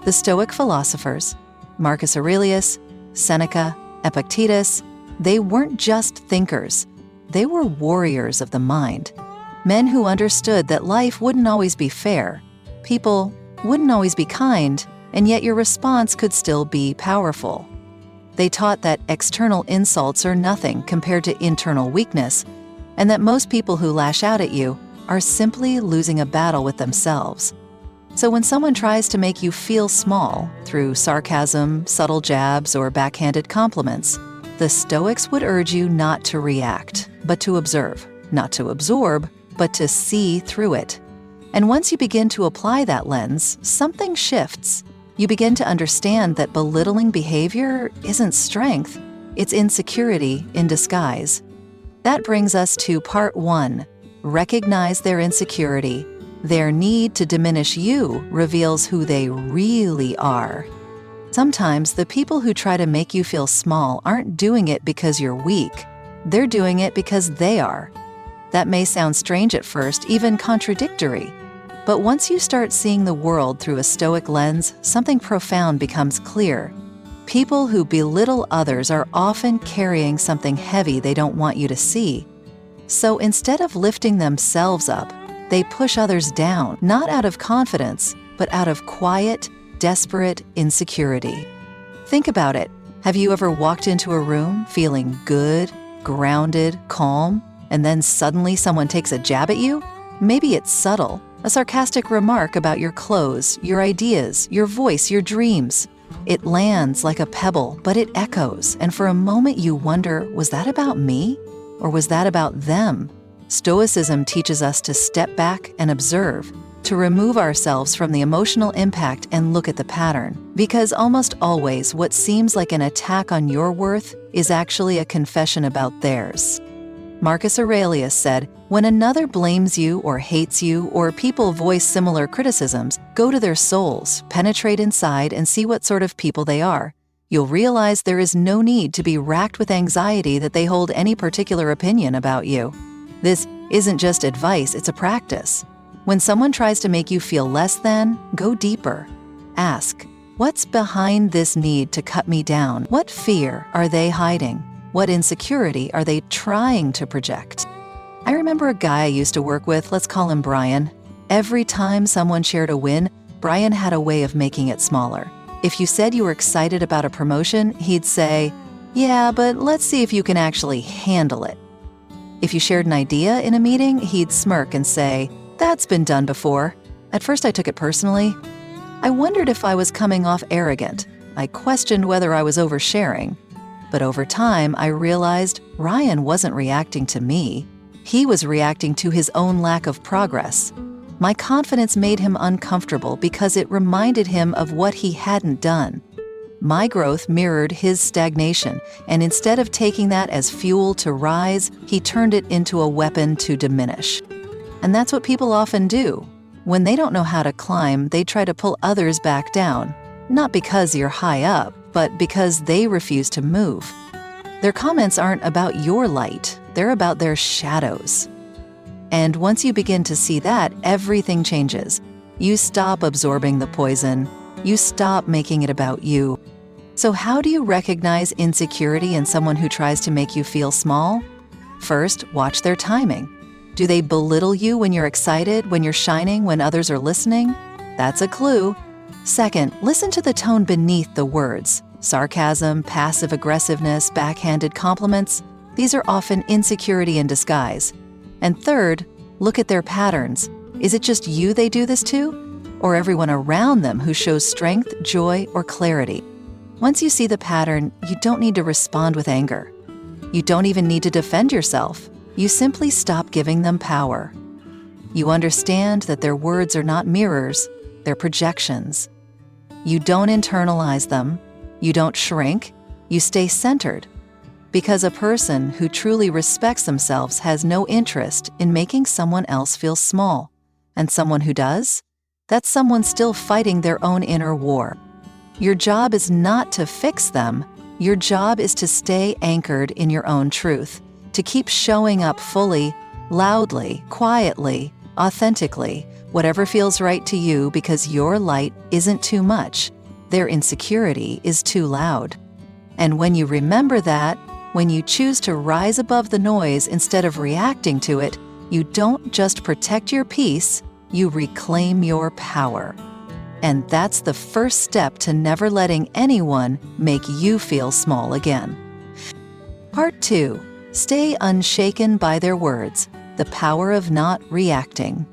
The Stoic philosophers, Marcus Aurelius, Seneca, Epictetus, they weren't just thinkers. They were warriors of the mind. Men who understood that life wouldn't always be fair, people wouldn't always be kind, and yet your response could still be powerful. They taught that external insults are nothing compared to internal weakness, and that most people who lash out at you are simply losing a battle with themselves. So when someone tries to make you feel small through sarcasm, subtle jabs, or backhanded compliments, the Stoics would urge you not to react, but to observe, not to absorb, but to see through it. And once you begin to apply that lens, something shifts. You begin to understand that belittling behavior isn't strength, it's insecurity in disguise. That brings us to part 1. Recognize their insecurity. Their need to diminish you reveals who they really are. Sometimes the people who try to make you feel small aren't doing it because you're weak. They're doing it because they are. That may sound strange at first, even contradictory. But once you start seeing the world through a Stoic lens, something profound becomes clear. People who belittle others are often carrying something heavy they don't want you to see. So instead of lifting themselves up, they push others down, not out of confidence, but out of quiet, desperate insecurity. Think about it. Have you ever walked into a room feeling good, grounded, calm, and then suddenly someone takes a jab at you? Maybe it's subtle, a sarcastic remark about your clothes, your ideas, your voice, your dreams. It lands like a pebble, but it echoes, and for a moment you wonder, was that about me? Or was that about them? Stoicism teaches us to step back and observe, to remove ourselves from the emotional impact and look at the pattern. Because almost always what seems like an attack on your worth is actually a confession about theirs. Marcus Aurelius said, "When another blames you or hates you or people voice similar criticisms, go to their souls, penetrate inside and see what sort of people they are. You'll realize there is no need to be racked with anxiety that they hold any particular opinion about you." This isn't just advice, it's a practice. When someone tries to make you feel less than, go deeper. Ask, what's behind this need to cut me down? What fear are they hiding? What insecurity are they trying to project? I remember a guy I used to work with, let's call him Brian. Every time someone shared a win, Brian had a way of making it smaller. If you said you were excited about a promotion, he'd say, "Yeah, but let's see if you can actually handle it." If you shared an idea in a meeting, he'd smirk and say, "That's been done before." At first I took it personally. I wondered if I was coming off arrogant. I questioned whether I was oversharing. But over time, I realized Ryan wasn't reacting to me. He was reacting to his own lack of progress. My confidence made him uncomfortable because it reminded him of what he hadn't done. My growth mirrored his stagnation, and instead of taking that as fuel to rise, he turned it into a weapon to diminish. And that's what people often do. When they don't know how to climb, they try to pull others back down, not because you're high up, but because they refuse to move. Their comments aren't about your light, they're about their shadows. And once you begin to see that, everything changes. You stop absorbing the poison. You stop making it about you. So how do you recognize insecurity in someone who tries to make you feel small? First, watch their timing. Do they belittle you when you're excited, when you're shining, when others are listening? That's a clue. Second, listen to the tone beneath the words. Sarcasm, passive aggressiveness, backhanded compliments, these are often insecurity in disguise. And third, look at their patterns. Is it just you they do this to? Or everyone around them who shows strength, joy, or clarity? Once you see the pattern, you don't need to respond with anger. You don't even need to defend yourself. You simply stop giving them power. You understand that their words are not mirrors, they're projections. You don't internalize them. You don't shrink. You stay centered. Because a person who truly respects themselves has no interest in making someone else feel small. And someone who does? That's someone still fighting their own inner war. Your job is not to fix them. Your job is to stay anchored in your own truth, to keep showing up fully, loudly, quietly, authentically, whatever feels right to you, because your light isn't too much. Their insecurity is too loud. And when you remember that, when you choose to rise above the noise instead of reacting to it, you don't just protect your peace, you reclaim your power. And that's the first step to never letting anyone make you feel small again. Part 2. Stay unshaken by their words, the power of not reacting.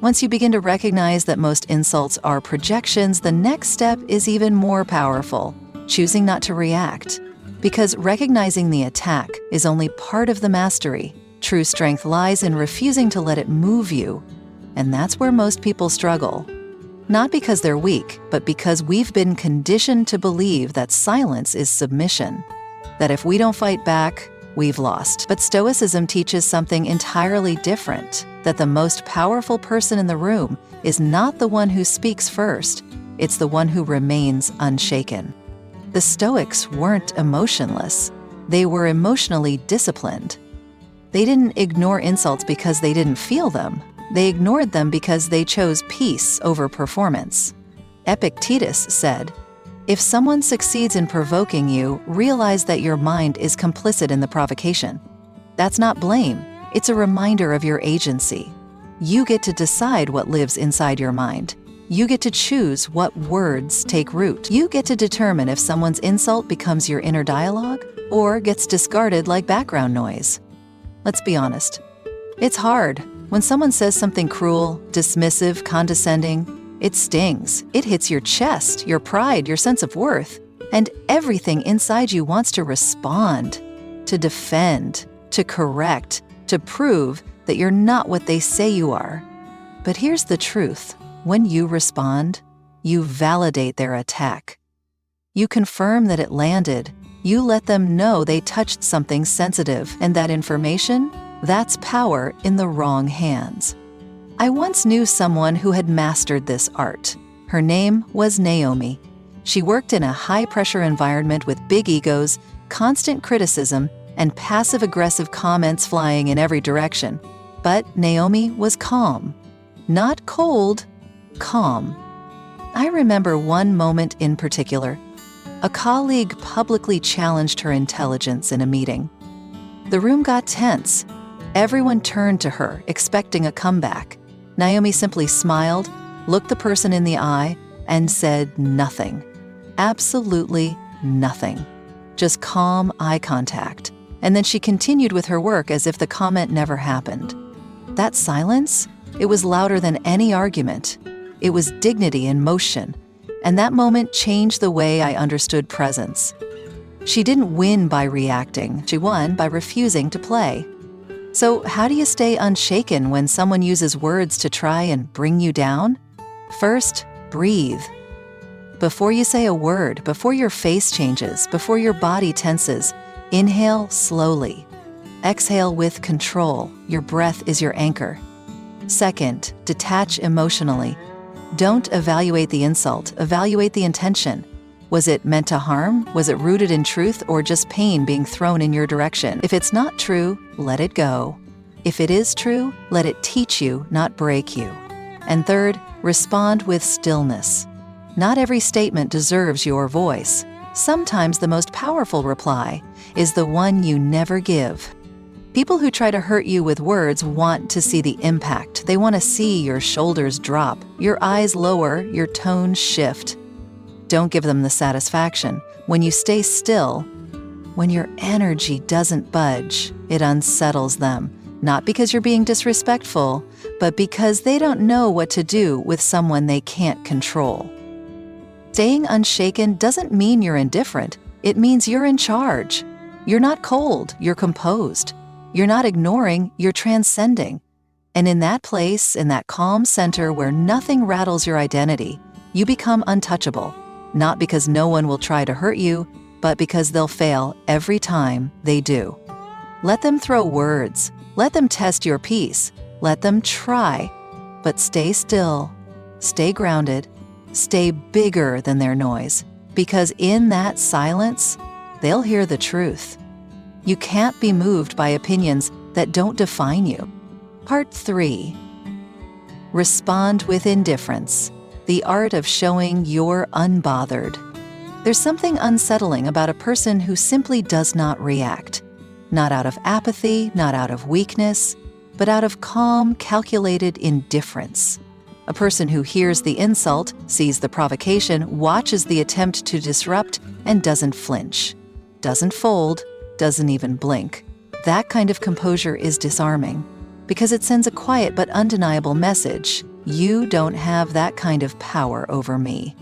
Once you begin to recognize that most insults are projections, the next step is even more powerful, choosing not to react. Because recognizing the attack is only part of the mastery. True strength lies in refusing to let it move you. And that's where most people struggle. Not because they're weak, but because we've been conditioned to believe that silence is submission. That if we don't fight back, we've lost. But Stoicism teaches something entirely different. That the most powerful person in the room is not the one who speaks first. It's the one who remains unshaken. The Stoics weren't emotionless. They were emotionally disciplined. They didn't ignore insults because they didn't feel them. They ignored them because they chose peace over performance. Epictetus said, "If someone succeeds in provoking you, realize that your mind is complicit in the provocation. That's not blame. It's a reminder of your agency. You get to decide what lives inside your mind. You get to choose what words take root. You get to determine if someone's insult becomes your inner dialogue or gets discarded like background noise." Let's be honest. It's hard. When someone says something cruel, dismissive, condescending, it stings. It hits your chest, your pride, your sense of worth. And everything inside you wants to respond, to defend, to correct, to prove that you're not what they say you are. But here's the truth. When you respond, you validate their attack. You confirm that it landed. You let them know they touched something sensitive, and that information, that's power in the wrong hands. I once knew someone who had mastered this art. Her name was Naomi. She worked in a high-pressure environment with big egos, constant criticism, and passive-aggressive comments flying in every direction. But Naomi was calm. Not cold, calm. I remember one moment in particular. A colleague publicly challenged her intelligence in a meeting. The room got tense. Everyone turned to her, expecting a comeback. Naomi simply smiled, looked the person in the eye, and said nothing. Absolutely nothing. Just calm eye contact. And then she continued with her work as if the comment never happened. That silence, it was louder than any argument. It was dignity in motion. And that moment changed the way I understood presence. She didn't win by reacting. She won by refusing to play. So how do you stay unshaken when someone uses words to try and bring you down? First, breathe. Before you say a word, before your face changes, before your body tenses, inhale slowly. Exhale with control. Your breath is your anchor. Second, detach emotionally. Don't evaluate the insult, evaluate the intention. Was it meant to harm? Was it rooted in truth or just pain being thrown in your direction? If it's not true, let it go. If it is true, let it teach you, not break you. And third, respond with stillness. Not every statement deserves your voice. Sometimes the most powerful reply is the one you never give. People who try to hurt you with words want to see the impact. They want to see your shoulders drop, your eyes lower, your tone shift. Don't give them the satisfaction. When you stay still, when your energy doesn't budge, it unsettles them. Not because you're being disrespectful, but because they don't know what to do with someone they can't control. Staying unshaken doesn't mean you're indifferent. It means you're in charge. You're not cold, you're composed. You're not ignoring, you're transcending. And in that place, in that calm center where nothing rattles your identity, you become untouchable. Not because no one will try to hurt you, but because they'll fail every time they do. Let them throw words. Let them test your peace. Let them try. But stay still. Stay grounded. Stay bigger than their noise. Because in that silence, they'll hear the truth. You can't be moved by opinions that don't define you. Part 3. Respond with indifference. the art of showing you're unbothered. There's something unsettling about a person who simply does not react. Not out of apathy, not out of weakness, but out of calm, calculated indifference. A person who hears the insult, sees the provocation, watches the attempt to disrupt, and doesn't flinch. Doesn't fold, doesn't even blink. That kind of composure is disarming, because it sends a quiet but undeniable message: you don't have that kind of power over me.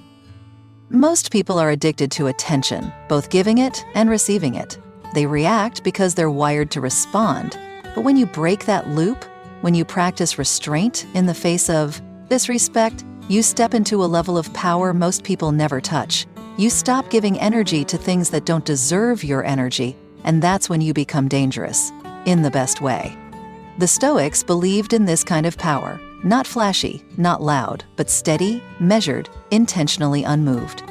Most people are addicted to attention, both giving it and receiving it. They react because they're wired to respond. But when you break that loop, when you practice restraint in the face of disrespect, you step into a level of power most people never touch. You stop giving energy to things that don't deserve your energy, and that's when you become dangerous, in the best way. The Stoics believed in this kind of power. Not flashy, not loud, but steady, measured, intentionally unmoved.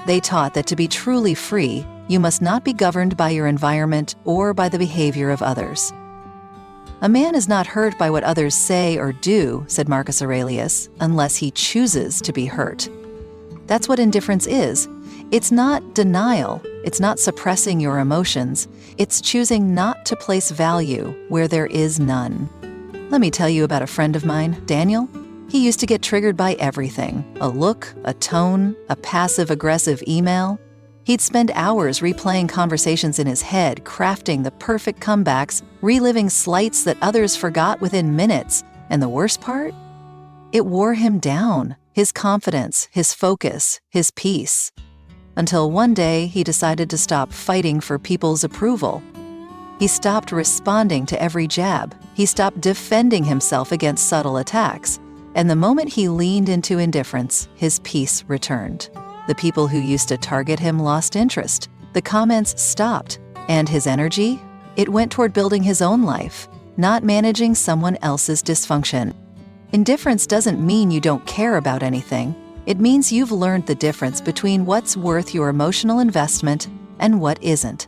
They taught that to be truly free, you must not be governed by your environment or by the behavior of others. A man is not hurt by what others say or do, said Marcus Aurelius, unless he chooses to be hurt. That's what indifference is. It's not denial. It's not suppressing your emotions. It's choosing not to place value where there is none. Let me tell you about a friend of mine, Daniel. He used to get triggered by everything: a look, a tone, a passive-aggressive email. He'd spend hours replaying conversations in his head, crafting the perfect comebacks, reliving slights that others forgot within minutes. And the worst part? It wore him down, his confidence, his focus, his peace. Until one day, he decided to stop fighting for people's approval. He stopped responding to every jab. He stopped defending himself against subtle attacks. And the moment he leaned into indifference, his peace returned. The people who used to target him lost interest. The comments stopped. And his energy? It went toward building his own life, not managing someone else's dysfunction. Indifference doesn't mean you don't care about anything. It means you've learned the difference between what's worth your emotional investment and what isn't.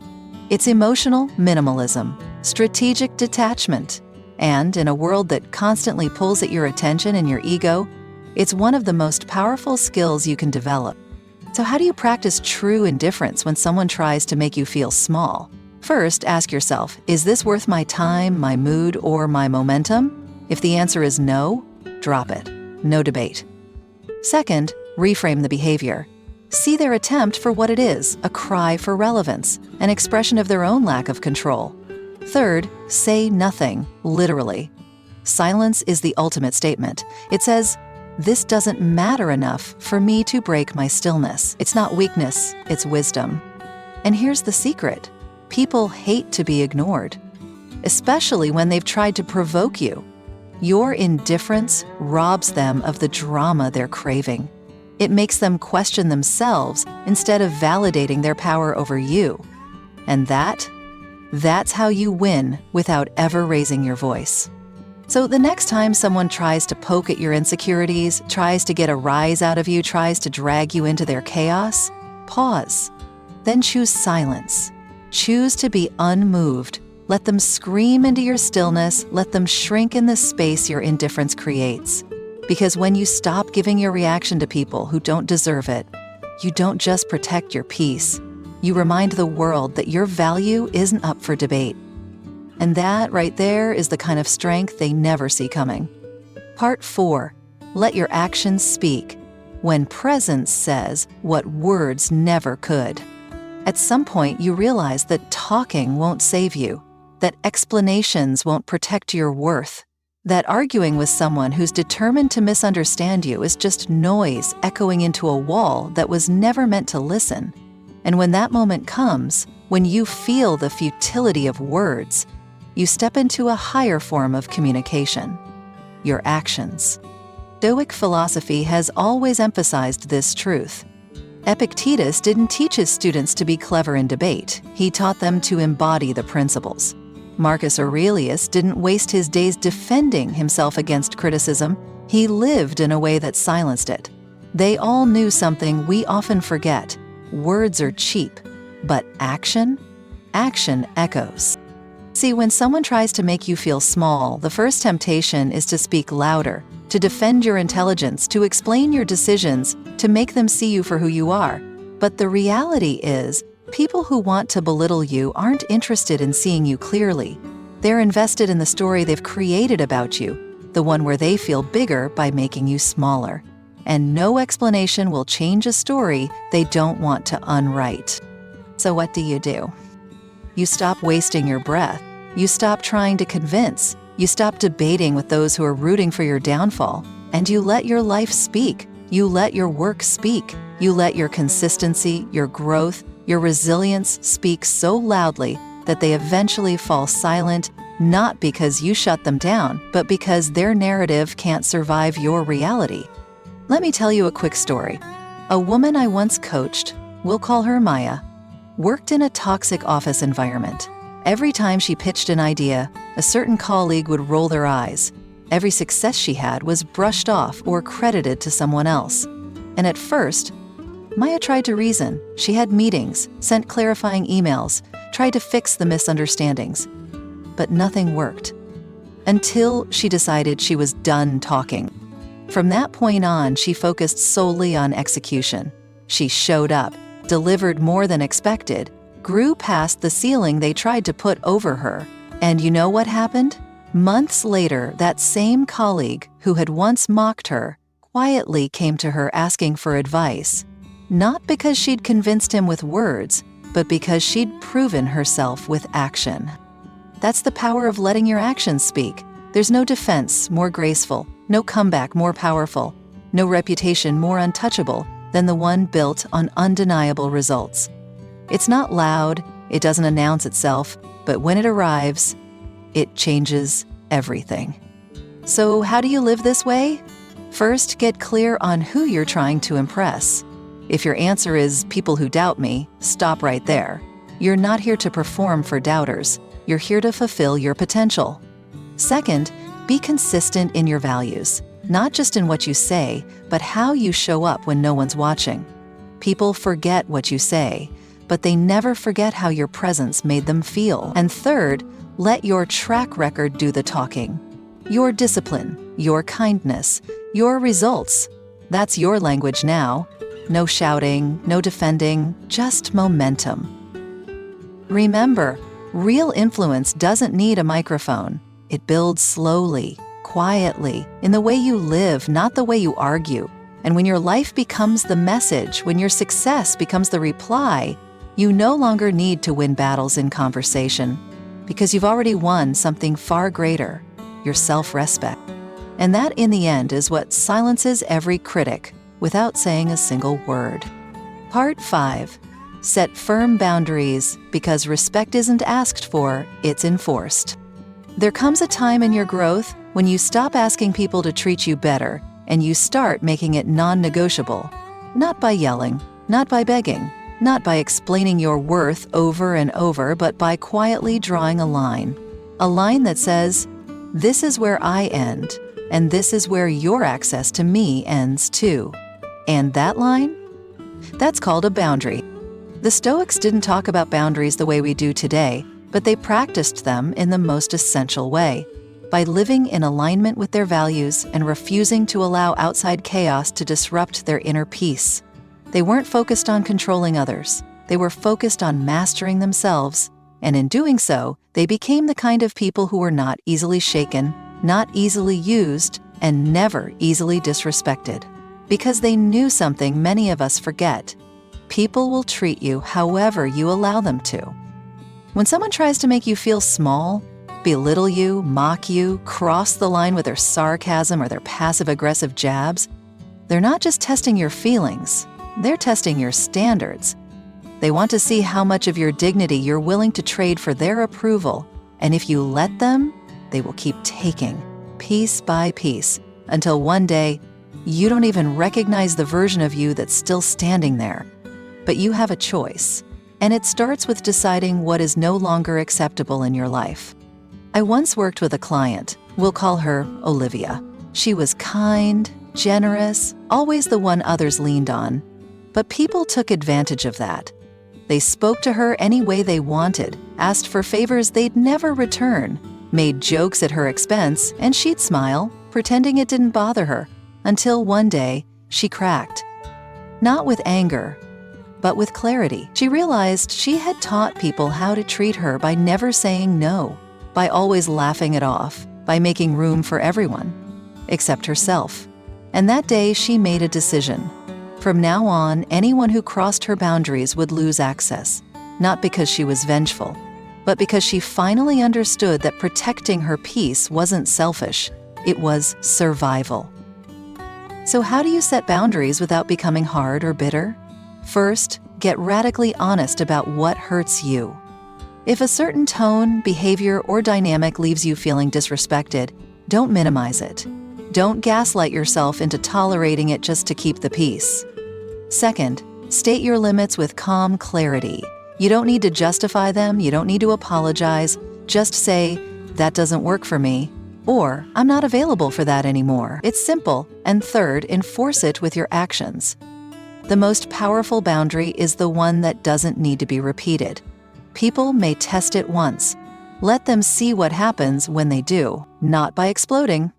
It's emotional minimalism, strategic detachment, and in a world that constantly pulls at your attention and your ego, it's one of the most powerful skills you can develop. So how do you practice true indifference when someone tries to make you feel small? First, ask yourself, is this worth my time, my mood, or my momentum? If the answer is no, drop it. No debate. Second, reframe the behavior. See their attempt for what it is, a cry for relevance, an expression of their own lack of control. Third, say nothing, literally. Silence is the ultimate statement. It says, this doesn't matter enough for me to break my stillness. It's not weakness, it's wisdom. And here's the secret. People hate to be ignored, especially when they've tried to provoke you. Your indifference robs them of the drama they're craving. It makes them question themselves instead of validating their power over you. And that's how you win without ever raising your voice. So the next time someone tries to poke at your insecurities, tries to get a rise out of you, tries to drag you into their chaos, pause. Then choose silence. Choose to be unmoved. Let them scream into your stillness. Let them shrink in the space your indifference creates. Because when you stop giving your reaction to people who don't deserve it, you don't just protect your peace. You remind the world that your value isn't up for debate. And that right there is the kind of strength they never see coming. Part 4. Let your actions speak. When presence says what words never could. At some point, you realize that talking won't save you, that explanations won't protect your worth, that arguing with someone who's determined to misunderstand you is just noise echoing into a wall that was never meant to listen. And when that moment comes, when you feel the futility of words, you step into a higher form of communication, your actions. Stoic philosophy has always emphasized this truth. Epictetus didn't teach his students to be clever in debate. He taught them to embody the principles. Marcus Aurelius didn't waste his days defending himself against criticism. He lived in a way that silenced it. They all knew something we often forget. Words are cheap, but action echoes. See, when someone tries to make you feel small, the first temptation is to speak louder, to defend your intelligence, to explain your decisions, to make them see you for who you are. But the reality is, people who want to belittle you aren't interested in seeing you clearly. They're invested in the story they've created about you, the one where they feel bigger by making you smaller. And no explanation will change a story they don't want to unwrite. So what do? You stop wasting your breath. You stop trying to convince. You stop debating with those who are rooting for your downfall. And you let your life speak. You let your work speak. You let your consistency, your growth, your resilience speak so loudly that they eventually fall silent, not because you shut them down, but because their narrative can't survive your reality. Let me tell you a quick story. A woman I once coached, we'll call her Maya, worked in a toxic office environment. Every time she pitched an idea, a certain colleague would roll their eyes. Every success she had was brushed off or credited to someone else. And at first, Maya tried to reason. She had meetings, sent clarifying emails, tried to fix the misunderstandings. But nothing worked. Until she decided she was done talking. From that point on, she focused solely on execution. She showed up, delivered more than expected, grew past the ceiling they tried to put over her. And you know what happened? Months later, that same colleague who had once mocked her quietly came to her asking for advice. Not because she'd convinced him with words, but because she'd proven herself with action. That's the power of letting your actions speak. There's no defense more graceful, no comeback more powerful, no reputation more untouchable than the one built on undeniable results. It's not loud, it doesn't announce itself, but when it arrives, it changes everything. So how do you live this way? First, get clear on who you're trying to impress. If your answer is people who doubt me, stop right there. You're not here to perform for doubters. You're here to fulfill your potential. Second, be consistent in your values, not just in what you say, but how you show up when no one's watching. People forget what you say, but they never forget how your presence made them feel. And third, let your track record do the talking. Your discipline, your kindness, your results. That's your language now. No shouting, no defending, just momentum. Remember, real influence doesn't need a microphone. It builds slowly, quietly, in the way you live, not the way you argue. And when your life becomes the message, when your success becomes the reply, you no longer need to win battles in conversation, because you've already won something far greater, your self-respect. And that, in the end, is what silences every critic without saying a single word. Part 5. Set firm boundaries, because respect isn't asked for, it's enforced. There comes a time in your growth when you stop asking people to treat you better and you start making it non-negotiable. Not by yelling, not by begging, not by explaining your worth over and over, but by quietly drawing a line. A line that says, this is where I end, and this is where your access to me ends too. And that line? That's called a boundary. The Stoics didn't talk about boundaries the way we do today, but they practiced them in the most essential way, by living in alignment with their values and refusing to allow outside chaos to disrupt their inner peace. They weren't focused on controlling others. They were focused on mastering themselves, and in doing so, they became the kind of people who were not easily shaken, not easily used, and never easily disrespected. Because they knew something many of us forget. People will treat you however you allow them to. When someone tries to make you feel small, belittle you, mock you, cross the line with their sarcasm or their passive-aggressive jabs, they're not just testing your feelings, they're testing your standards. They want to see how much of your dignity you're willing to trade for their approval, and if you let them, they will keep taking, piece by piece, until one day, you don't even recognize the version of you that's still standing there. But you have a choice, and it starts with deciding what is no longer acceptable in your life. I once worked with a client, we'll call her Olivia. She was kind, generous, always the one others leaned on. But people took advantage of that. They spoke to her any way they wanted, asked for favors they'd never return, made jokes at her expense, and she'd smile, pretending it didn't bother her, until one day she cracked. Not with anger, but with clarity. She realized she had taught people how to treat her by never saying no, by always laughing it off, by making room for everyone, except herself. And that day she made a decision. From now on, anyone who crossed her boundaries would lose access, not because she was vengeful, but because she finally understood that protecting her peace wasn't selfish, it was survival. So how do you set boundaries without becoming hard or bitter? First, get radically honest about what hurts you. If a certain tone, behavior, or dynamic leaves you feeling disrespected, don't minimize it. Don't gaslight yourself into tolerating it just to keep the peace. Second, state your limits with calm clarity. You don't need to justify them, you don't need to apologize. Just say, "That doesn't work for me," or "I'm not available for that anymore." It's simple. And third, enforce it with your actions. The most powerful boundary is the one that doesn't need to be repeated. People may test it once. Let them see what happens when they do, not by exploding,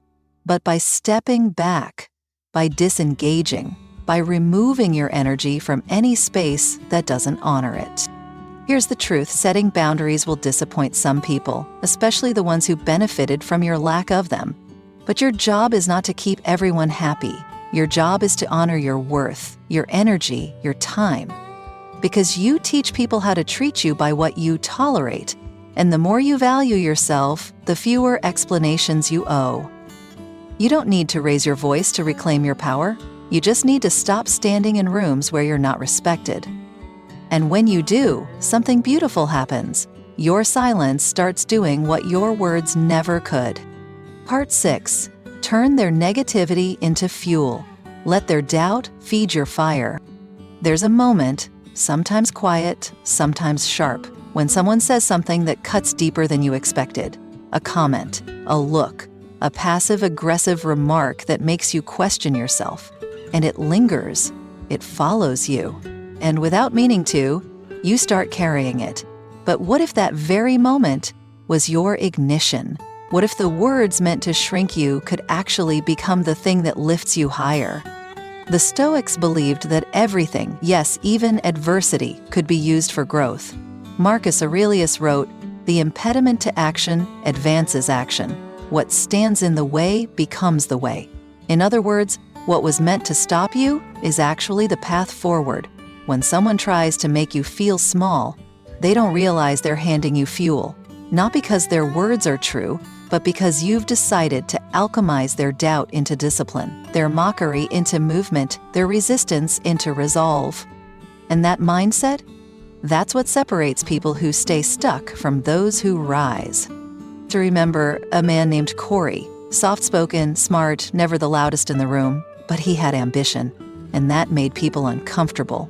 but by stepping back, by disengaging, by removing your energy from any space that doesn't honor it. Here's the truth: setting boundaries will disappoint some people, especially the ones who benefited from your lack of them. But your job is not to keep everyone happy. Your job is to honor your worth, your energy, your time. Because you teach people how to treat you by what you tolerate. And the more you value yourself, the fewer explanations you owe. You don't need to raise your voice to reclaim your power. You just need to stop standing in rooms where you're not respected. And when you do, something beautiful happens. Your silence starts doing what your words never could. Part 6. Turn their negativity into fuel. Let their doubt feed your fire. There's a moment, sometimes quiet, sometimes sharp, when someone says something that cuts deeper than you expected. A comment, a look, a passive-aggressive remark that makes you question yourself. And it lingers. It follows you. And without meaning to, you start carrying it. But what if that very moment was your ignition? What if the words meant to shrink you could actually become the thing that lifts you higher? The Stoics believed that everything, yes, even adversity, could be used for growth. Marcus Aurelius wrote, "The impediment to action advances action. What stands in the way becomes the way." In other words, what was meant to stop you is actually the path forward. When someone tries to make you feel small, they don't realize they're handing you fuel. Not because their words are true, but because you've decided to alchemize their doubt into discipline, their mockery into movement, their resistance into resolve. And that mindset? That's what separates people who stay stuck from those who rise. To remember a man named Corey, soft-spoken, smart, never the loudest in the room, but he had ambition, and that made people uncomfortable.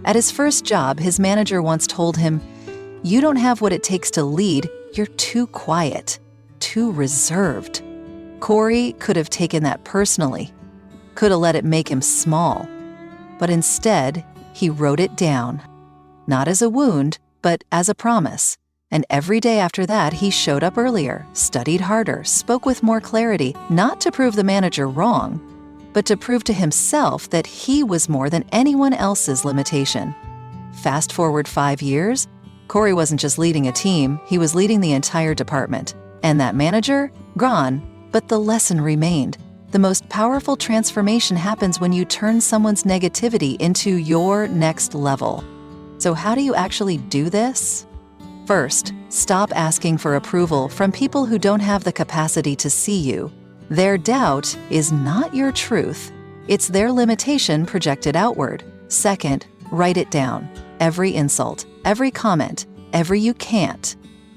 At his first job, his manager once told him, "You don't have what it takes to lead, you're too quiet, too reserved." Corey could have taken that personally, could have let it make him small. But instead, he wrote it down, not as a wound, but as a promise. And every day after that, he showed up earlier, studied harder, spoke with more clarity, not to prove the manager wrong, but to prove to himself that he was more than anyone else's limitation. Fast forward 5 years, Corey wasn't just leading a team, he was leading the entire department. And that manager? Gone. But the lesson remained. The most powerful transformation happens when you turn someone's negativity into your next level. So how do you actually do this? First, stop asking for approval from people who don't have the capacity to see you. Their doubt is not your truth. It's their limitation projected outward. Second, write it down. Every insult, every comment, every "you can't."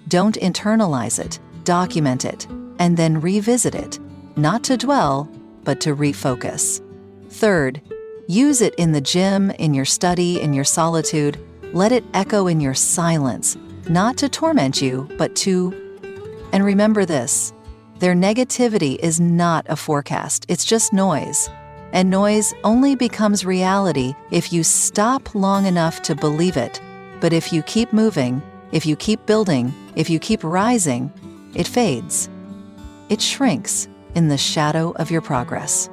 Don't internalize it. Document it, and then revisit it, not to dwell, but to refocus. Third, use it in the gym, in your study, in your solitude. Let it echo in your silence, not to torment you, but to... And remember this, their negativity is not a forecast, it's just noise. And noise only becomes reality if you stop long enough to believe it. But if you keep moving, if you keep building, if you keep rising, it fades. It shrinks. in the shadow of your progress.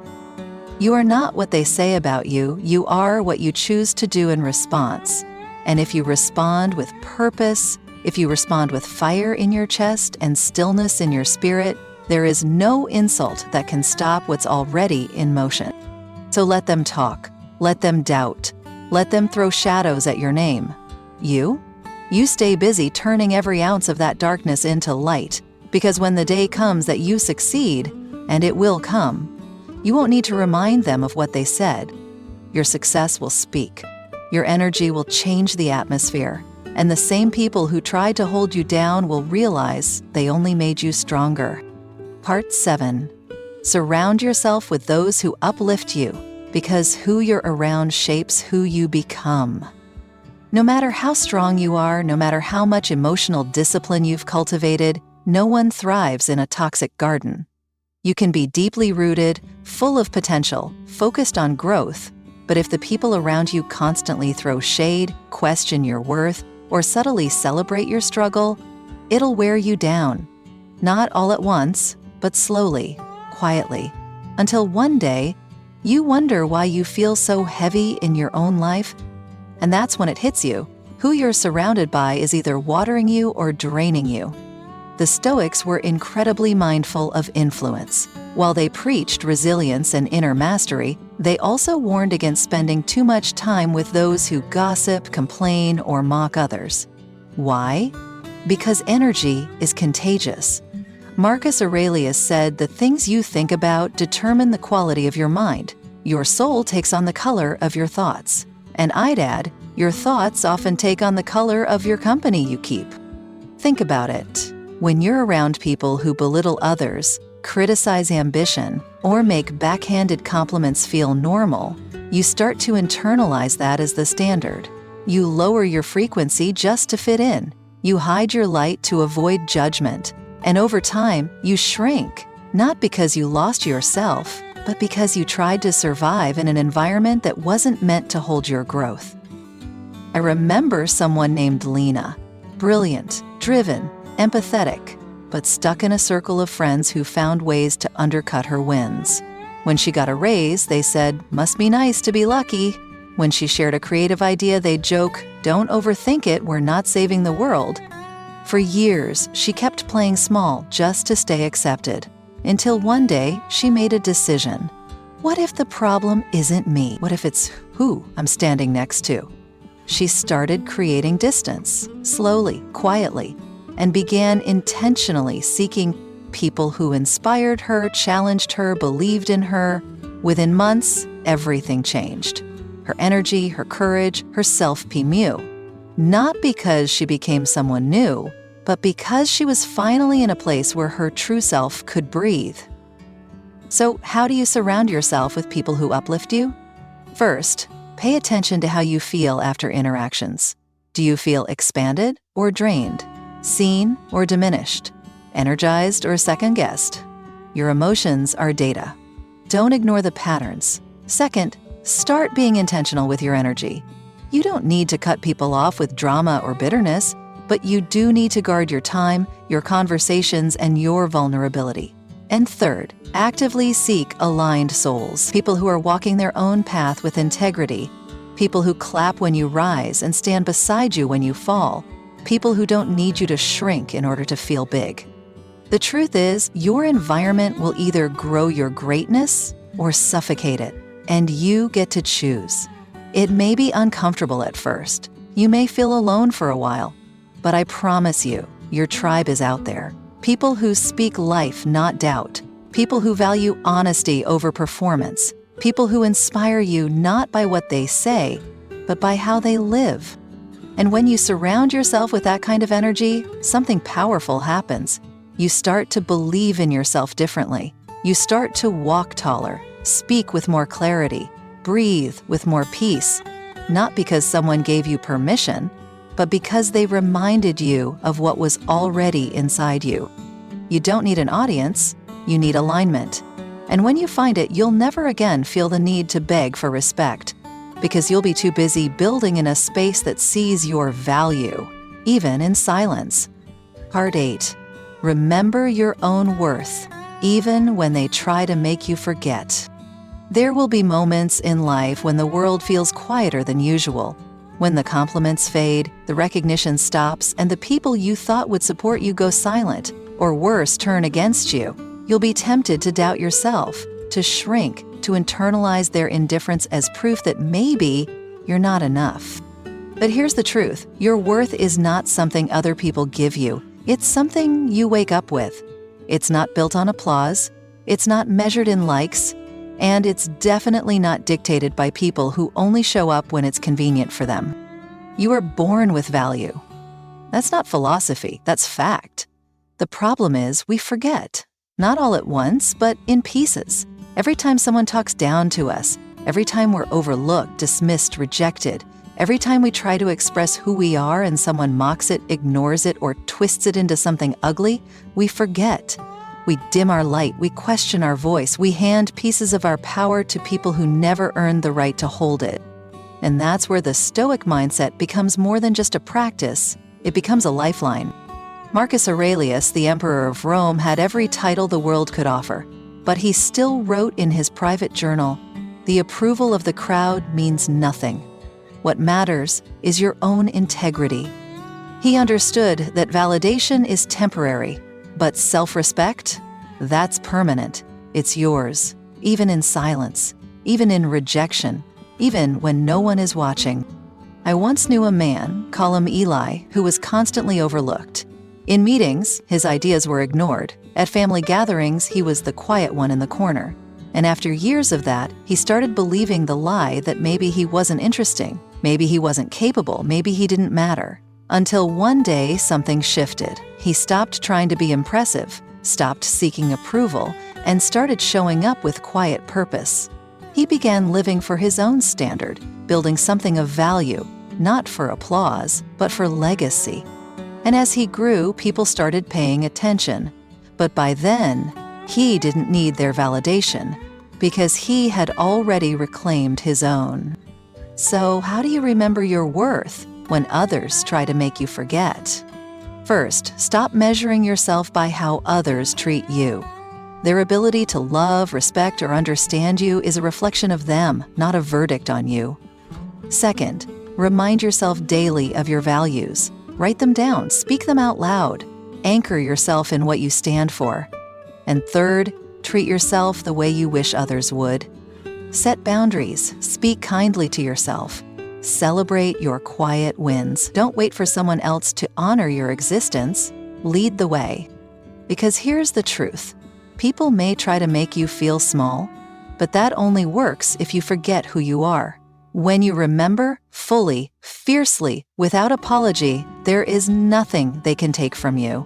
You are not what they say about you, you are what you choose to do in response. And if you respond with purpose, if you respond with fire in your chest and stillness in your spirit, there is no insult that can stop what's already in motion. So let them talk, let them doubt, let them throw shadows at your name. You stay busy turning every ounce of that darkness into light, because when the day comes that you succeed, and it will come, you won't need to remind them of what they said. Your success will speak. Your energy will change the atmosphere, and the same people who tried to hold you down will realize they only made you stronger. Part 7. Surround yourself with those who uplift you, because who you're around shapes who you become. No matter how strong you are, no matter how much emotional discipline you've cultivated, no one thrives in a toxic garden. You can be deeply rooted, full of potential, focused on growth, but if the people around you constantly throw shade, question your worth, or subtly celebrate your struggle, it'll wear you down. Not all at once, but slowly, quietly, until one day, you wonder why you feel so heavy in your own life. And that's when it hits you. Who you're surrounded by is either watering you or draining you. The Stoics were incredibly mindful of influence. While they preached resilience and inner mastery, they also warned against spending too much time with those who gossip, complain, or mock others. Why? Because energy is contagious. Marcus Aurelius said the things you think about determine the quality of your mind. Your soul takes on the color of your thoughts. And I'd add, your thoughts often take on the color of your company you keep. Think about it. When you're around people who belittle others, criticize ambition, or make backhanded compliments feel normal, you start to internalize that as the standard. You lower your frequency just to fit in. You hide your light to avoid judgment. And over time, you shrink, not because you lost yourself, but because you tried to survive in an environment that wasn't meant to hold your growth. I remember someone named Lena, brilliant, driven, empathetic, but stuck in a circle of friends who found ways to undercut her wins. When she got a raise, they said, "Must be nice to be lucky." When she shared a creative idea, they'd joke, "Don't overthink it, we're not saving the world." For years, she kept playing small just to stay accepted, until one day she made a decision. What if the problem isn't me? What if it's who I'm standing next to? She started creating distance, slowly, quietly, and began intentionally seeking people who inspired her, challenged her, believed in her. Within months, everything changed. Her energy, her courage, her self-mu. Not because she became someone new, but because she was finally in a place where her true self could breathe. So, how do you surround yourself with people who uplift you? First, pay attention to how you feel after interactions. Do you feel expanded or drained? Seen or diminished? Energized or second-guessed? Your emotions are data. Don't ignore the patterns. Second, start being intentional with your energy. You don't need to cut people off with drama or bitterness, but you do need to guard your time, your conversations, and your vulnerability. And third, actively seek aligned souls, people who are walking their own path with integrity, people who clap when you rise and stand beside you when you fall, people who don't need you to shrink in order to feel big. The truth is, your environment will either grow your greatness or suffocate it, and you get to choose. It may be uncomfortable at first. You may feel alone for a while, but I promise you, your tribe is out there. People who speak life, not doubt. People who value honesty over performance. People who inspire you not by what they say, but by how they live. And when you surround yourself with that kind of energy, something powerful happens. You start to believe in yourself differently. You start to walk taller, speak with more clarity, breathe with more peace, not because someone gave you permission, but because they reminded you of what was already inside you. You don't need an audience, you need alignment. And when you find it, you'll never again feel the need to beg for respect, because you'll be too busy building in a space that sees your value, even in silence. Part 8. Remember your own worth. even when they try to make you forget. There will be moments in life when the world feels quieter than usual, when the compliments fade, the recognition stops, and the people you thought would support you go silent, or worse, turn against you. You'll be tempted to doubt yourself, to shrink, to internalize their indifference as proof that maybe you're not enough. But here's the truth. Your worth is not something other people give you. It's something you wake up with. It's not built on applause. It's not measured in likes. And it's definitely not dictated by people who only show up when it's convenient for them. You are born with value. That's not philosophy, that's fact. The problem is we forget. Not all at once, but in pieces. Every time someone talks down to us, every time we're overlooked, dismissed, rejected, every time we try to express who we are and someone mocks it, ignores it, or twists it into something ugly, we forget. We dim our light, we question our voice, we hand pieces of our power to people who never earned the right to hold it. And that's where the Stoic mindset becomes more than just a practice, it becomes a lifeline. Marcus Aurelius, the emperor of Rome, had every title the world could offer, but he still wrote in his private journal, "The approval of the crowd means nothing. What matters is your own integrity." He understood that validation is temporary, but self-respect, that's permanent. It's yours, even in silence, even in rejection, even when no one is watching. I once knew a man, call him Eli, who was constantly overlooked. In meetings, his ideas were ignored. At family gatherings, he was the quiet one in the corner. And after years of that, he started believing the lie that maybe he wasn't interesting, maybe he wasn't capable, maybe he didn't matter. Until one day, something shifted. He stopped trying to be impressive, stopped seeking approval, and started showing up with quiet purpose. He began living for his own standard, building something of value, not for applause, but for legacy. And as he grew, people started paying attention. But by then, he didn't need their validation, because he had already reclaimed his own. So how do you remember your worth when others try to make you forget? First, stop measuring yourself by how others treat you. Their ability to love, respect, or understand you is a reflection of them, not a verdict on you. Second, remind yourself daily of your values. Write them down, speak them out loud. Anchor yourself in what you stand for. And third, treat yourself the way you wish others would. Set boundaries, speak kindly to yourself. Celebrate your quiet wins. Don't wait for someone else to honor your existence. Lead the way. Because here's the truth. People may try to make you feel small, but that only works if you forget who you are. When you remember fully, fiercely, without apology, there is nothing they can take from you.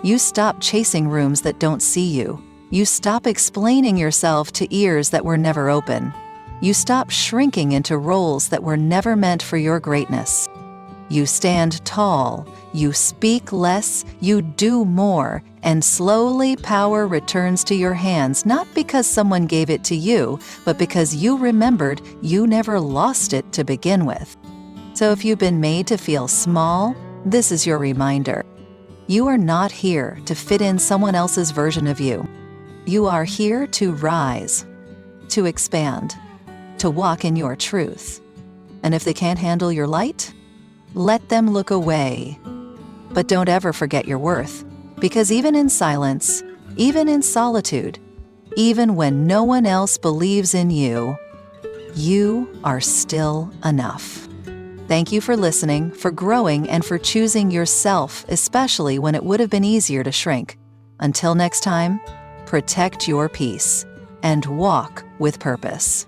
You stop chasing rooms that don't see you. You stop explaining yourself to ears that were never open. You stop shrinking into roles that were never meant for your greatness. You stand tall, you speak less, you do more, and slowly power returns to your hands, not because someone gave it to you, but because you remembered you never lost it to begin with. So if you've been made to feel small, this is your reminder. You are not here to fit in someone else's version of you. You are here to rise, to expand, to walk in your truth. And if they can't handle your light, let them look away. But don't ever forget your worth, because even in silence, even in solitude, even when no one else believes in you, you are still enough. Thank you for listening, for growing, and for choosing yourself, especially when it would have been easier to shrink. Until next time, protect your peace and walk with purpose.